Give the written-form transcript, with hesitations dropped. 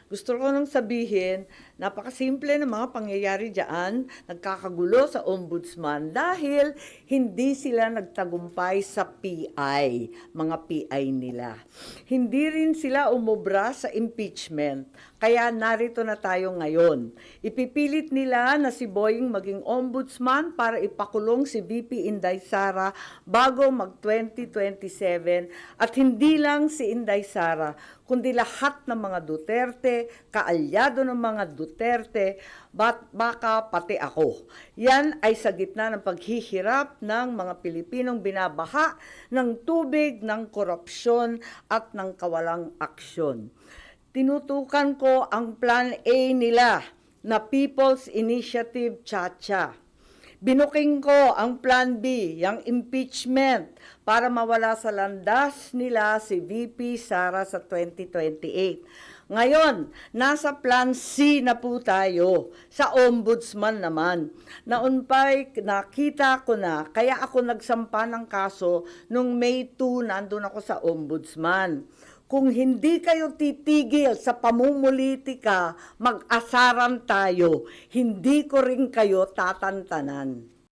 Gusto ko nang sabihin, napakasimple ng mga pangyayari diyan, nagkakagulo sa ombudsman dahil hindi sila nagtagumpay sa PI, mga PI nila. Hindi rin sila umubra sa impeachment, kaya narito na tayo ngayon. Ipipilit nila na si Boying maging ombudsman para ipakulong si VP Inday Sara bago mag-2027 at hindi lang si Inday Sara, kundi lahat ng mga Duterte, kaalyado ng mga Duterte, baka pati ako. Yan ay sa gitna ng paghihirap ng mga Pilipinong binabaha ng tubig, ng korupsyon at ng kawalang aksyon. Tinutukan ko ang Plan A nila na People's Initiative Chacha. Binuking ko ang Plan B, yung impeachment, para mawala sa landas nila si VP Sara sa 2028. Ngayon, nasa Plan C na po tayo, sa ombudsman naman. Noon pa'y nakita ko na, kaya ako nagsampa ng kaso nung May 2, nandun ako sa ombudsman. Kung hindi kayo titigil sa pamumulitika, mag-asaran tayo. Hindi ko rin kayo tatantanan.